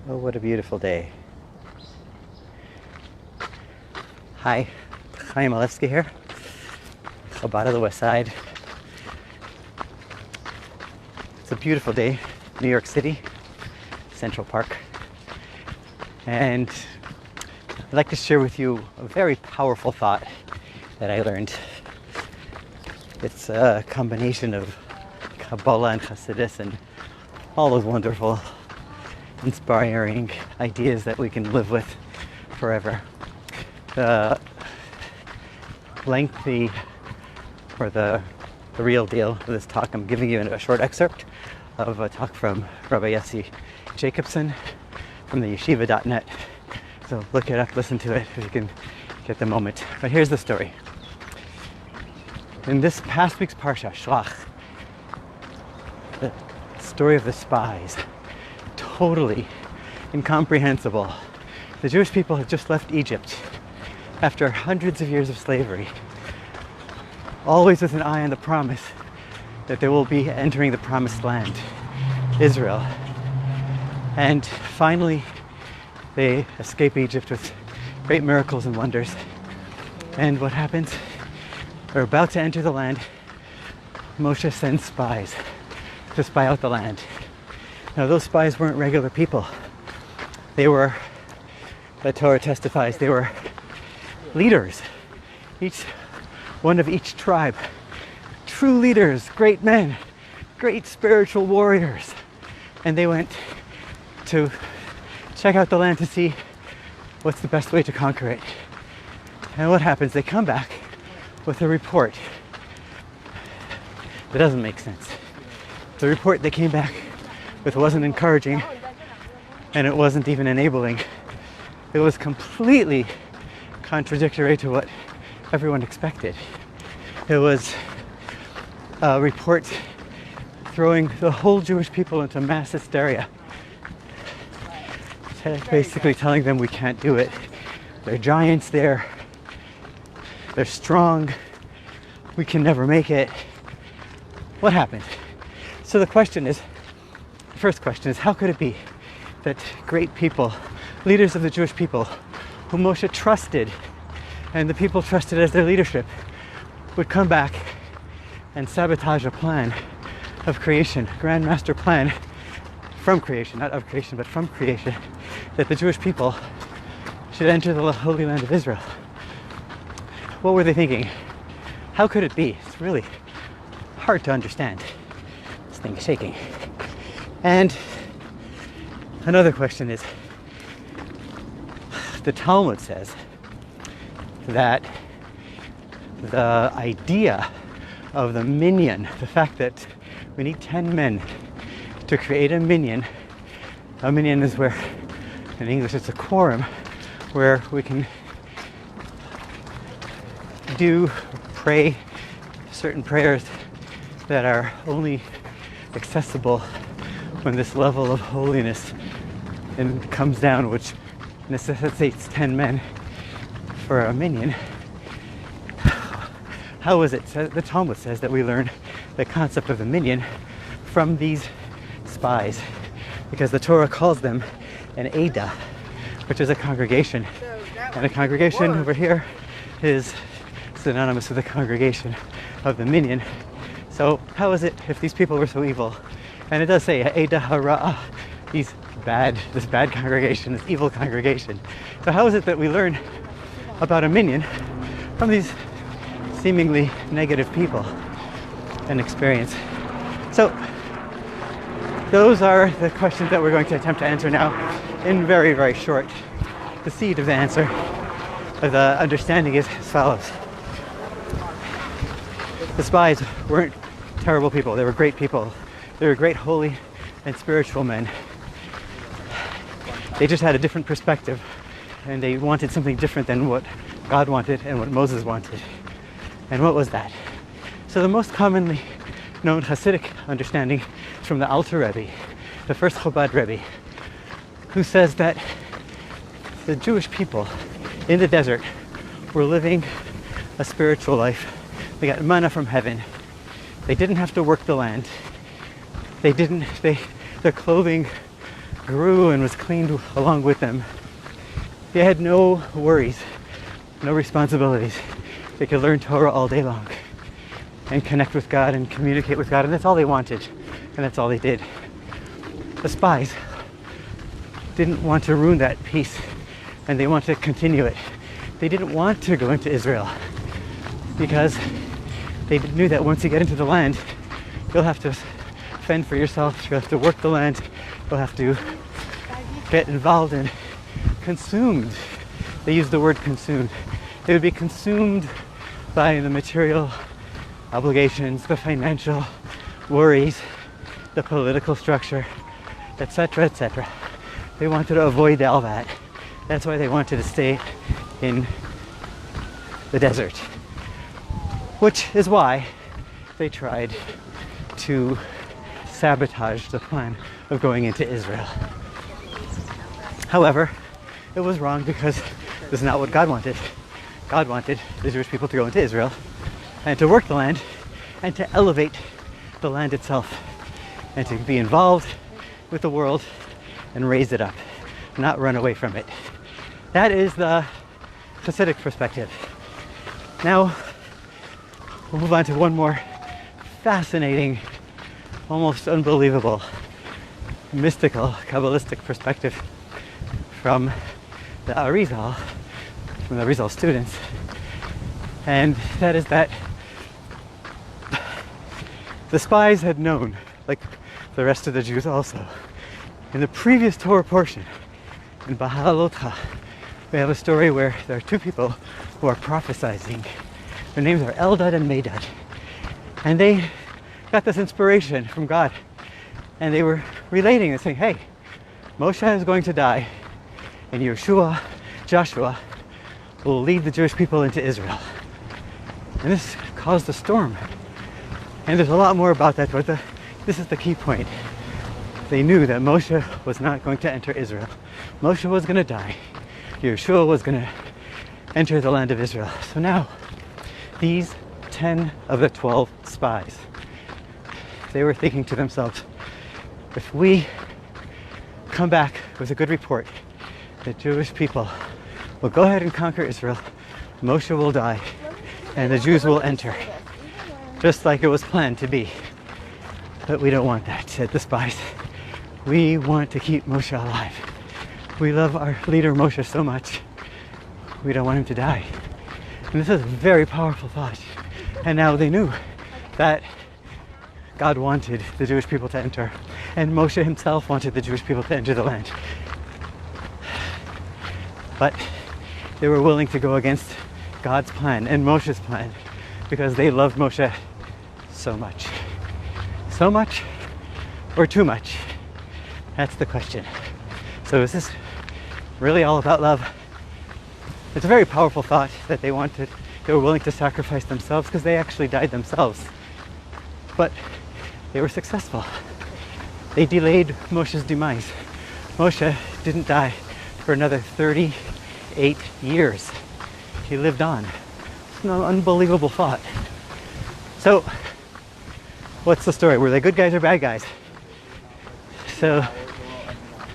Oh, what a beautiful day. Hi, Chaim Alevsky here, Chabad of the West Side. It's a beautiful day, New York City, Central Park. And I'd like to share with you a very powerful thought that I learned. It's a combination of Kabbalah and Hasidus and all those wonderful, inspiring ideas that we can live with forever. The lengthy, or the real deal of this talk, I'm giving you a short excerpt of a talk from Rabbi Yossi Jacobson from the yeshiva.net. So look it up, listen to it if you can get the moment. But here's the story. In this past week's Parsha, Shelach, the story of the spies, totally incomprehensible. The Jewish people had just left Egypt after hundreds of years of slavery, always with an eye on the promise that they will be entering the promised land, Israel. And finally, they escape Egypt with great miracles and wonders. And what happens? They're about to enter the land. Moshe sends spies to spy out the land. Now, those spies weren't regular people. They were, the Torah testifies, they were leaders. Each one of each tribe. True leaders, great men, great spiritual warriors. And they went to check out the land to see what's the best way to conquer it. And what happens? They come back with a report that doesn't make sense. The report they came back with wasn't encouraging, and it wasn't even enabling. It was completely contradictory to what everyone expected. It was a report throwing the whole Jewish people into mass hysteria, basically telling them we can't do it. They're giants there. They're strong. We can never make it. What happened? So the first question is, how could it be that great people, leaders of the Jewish people, whom Moshe trusted and the people trusted as their leadership, would come back and sabotage a plan of creation, a grand master plan from creation, not of creation, but from creation, that the Jewish people should enter the Holy Land of Israel? What were they thinking? How could it be? It's really hard to understand. This thing is shaking. And another question is, the Talmud says that the idea of the Minyan, the fact that we need 10 men to create a Minyan is where, in English it's a quorum, where we can pray certain prayers that are only accessible when this level of holiness comes down, which necessitates 10 men for a Minyan. How is it? The Talmud says that we learn the concept of the Minyan from these spies, because the Torah calls them an Ada, which is a congregation. And a congregation over here is synonymous with the congregation of the Minyan. So how is it, if these people were so evil, and it does say Ada Hara'ah, this bad congregation, this evil congregation. So how is it that we learn about a Minyan from these seemingly negative people and experience? So those are the questions that we're going to attempt to answer now in very, very short. The seed of the answer, of the understanding, is as follows. The spies weren't terrible people. They were great people. They were great holy and spiritual men. They just had a different perspective, and they wanted something different than what God wanted and what Moses wanted. And what was that? So the most commonly known Hasidic understanding is from the Alter Rebbe, the first Chabad Rebbe, who says that the Jewish people in the desert were living a spiritual life. They got manna from heaven. They didn't have to work the land. Their clothing grew and was cleaned along with them. They had no worries, no responsibilities. They could learn Torah all day long and connect with God and communicate with God, and that's all they wanted, and that's all they did. The spies didn't want to ruin that peace, and they wanted to continue it. They didn't want to go into Israel because they knew that once you get into the land, you'll have to fend for yourself, you'll have to work the land, you'll have to get involved and consumed. They used the word consumed. They would be consumed by the material obligations, the financial worries, the political structure, etc., etc. They wanted to avoid all that. That's why they wanted to stay in the desert. Which is why they tried to sabotage the plan of going into Israel. However, it was wrong because this is not what God wanted. God wanted the Jewish people to go into Israel and to work the land and to elevate the land itself and to be involved with the world and raise it up, not run away from it. That is the Hasidic perspective. Now, we'll move on to one more fascinating, almost unbelievable, mystical, Kabbalistic perspective from the Arizal, from the Arizal students. And that is that the spies had known, like the rest of the Jews also, in the previous Torah portion, in Bahalotcha, we have a story where there are two people who are prophesying. Their names are Eldad and Medad. And they got this inspiration from God. And they were relating and saying, hey, Moshe is going to die, and Joshua, will lead the Jewish people into Israel. And this caused a storm. And there's a lot more about that, but this is the key point. They knew that Moshe was not going to enter Israel. Moshe was going to die. Yeshua was going to enter the land of Israel. So now, these 10 of the 12 spies, they were thinking to themselves, if we come back with a good report, the Jewish people will go ahead and conquer Israel, Moshe will die, and the Jews will enter, just like it was planned to be. But we don't want that, said the spies. We want to keep Moshe alive. We love our leader Moshe so much. We don't want him to die. And this is a very powerful thought. And now they knew that God wanted the Jewish people to enter, and Moshe himself wanted the Jewish people to enter the land. But they were willing to go against God's plan and Moshe's plan because they loved Moshe so much. So much or too much? That's the question. So is this really all about love? It's a very powerful thought that they were willing to sacrifice themselves because they actually died themselves. But they were successful. They delayed Moshe's demise. Moshe didn't die for another 38 years. He lived on. It's an unbelievable thought. So, what's the story? Were they good guys or bad guys? So,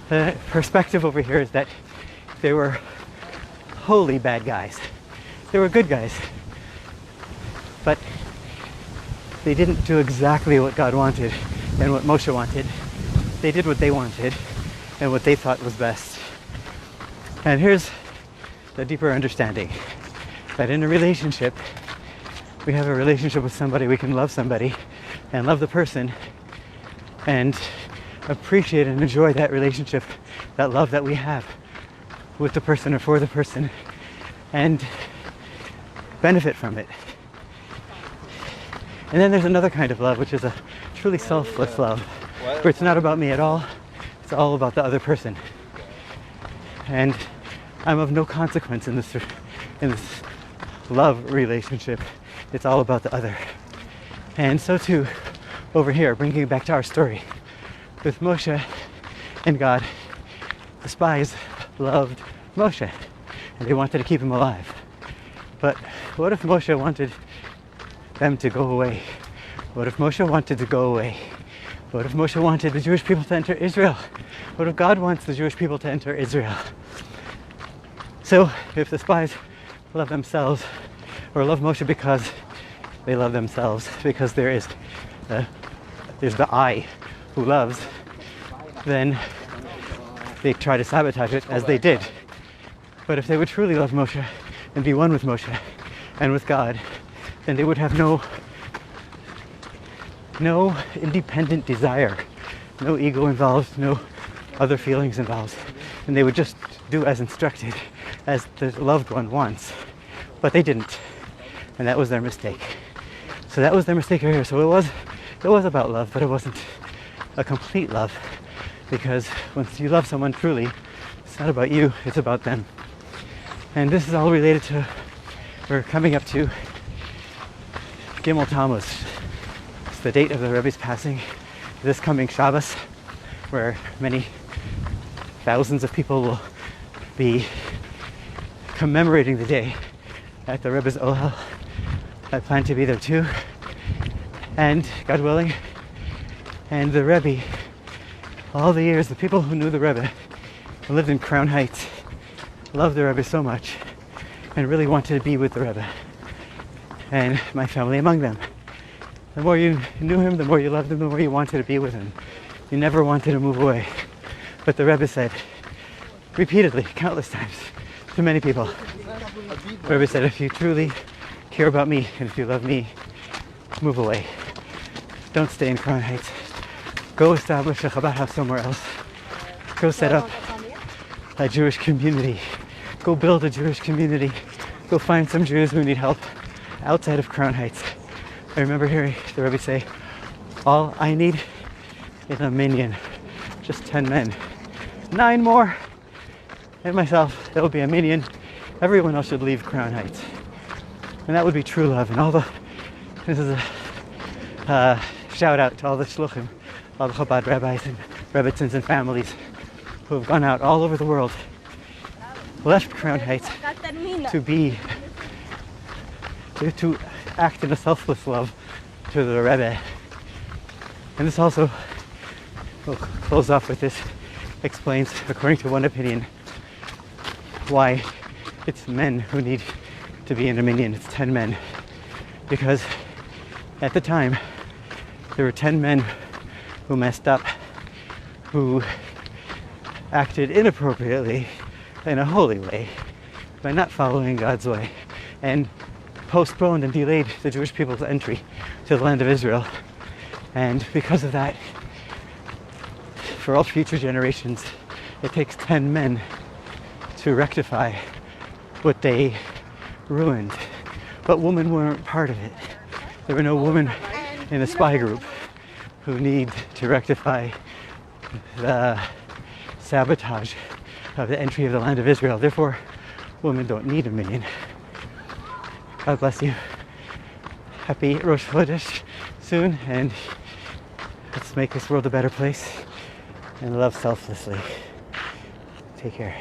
the perspective over here is that they were wholly bad guys. They were good guys. But they didn't do exactly what God wanted and what Moshe wanted. They did what they wanted and what they thought was best. And here's the deeper understanding, that in a relationship, we have a relationship with somebody, we can love somebody and love the person and appreciate and enjoy that relationship, that love that we have with the person or for the person, and benefit from it. And then there's another kind of love, which is a truly selfless love, where it's not about me at all, it's all about the other person. And I'm of no consequence in this love relationship. It's all about the other. And so too, over here, bringing it back to our story, with Moshe and God, the spies loved Moshe, and they wanted to keep him alive. But what if Moshe wanted them to go away? What if Moshe wanted to go away? What if Moshe wanted the Jewish people to enter Israel? What if God wants the Jewish people to enter Israel? So if the spies love themselves, or love Moshe because they love themselves, because there's the I who loves, then they try to sabotage it, as they did. But if they would truly love Moshe and be one with Moshe and with God, then they would have no independent desire, no ego involved, no other feelings involved, and they would just do as instructed, as the loved one wants. But they didn't, and that was their mistake. So that was their mistake here. So it was about love, but it wasn't a complete love, because once you love someone truly, it's not about you, it's about them. And this is all related to, we're coming up to Gimel Tammuz. It's the date of the Rebbe's passing, this coming Shabbos, where many thousands of people will be commemorating the day at the Rebbe's Ohel. I plan to be there too, and God willing. And the Rebbe, all the years, the people who knew the Rebbe, who lived in Crown Heights, loved the Rebbe so much and really wanted to be with the Rebbe, and my family among them. The more you knew him, the more you loved him, the more you wanted to be with him. You never wanted to move away. But the Rebbe said, repeatedly, countless times, to many people, the Rebbe said, if you truly care about me and if you love me, move away. Don't stay in Crown Heights. Go establish a Chabad house somewhere else. Go set up a Jewish community. Go build a Jewish community. Go find some Jews who need help outside of Crown Heights. I remember hearing the Rebbe say, all I need is a Minyan, just 10 men. 9 more, and myself, that would be a Minyan. Everyone else should leave Crown Heights. And that would be true love. And this is a shout out to all the shluchim, all the Chabad rabbis and rebbitzins and families who have gone out all over the world, left Crown Heights to act in a selfless love to the Rebbe. And this also, we'll close off with this, explains, according to one opinion, why it's men who need to be in a minyan. It's 10 men. Because at the time, there were 10 men who messed up, who acted inappropriately in a holy way by not following God's way, and postponed and delayed the Jewish people's entry to the land of Israel. And because of that, for all future generations, it takes 10 men to rectify what they ruined. But women weren't part of it. There were no women in the spy group who need to rectify the sabotage of the entry of the land of Israel. Therefore, women don't need a minyan. God bless you. Happy Rosh Chodesh soon, and let's make this world a better place and love selflessly. Take care.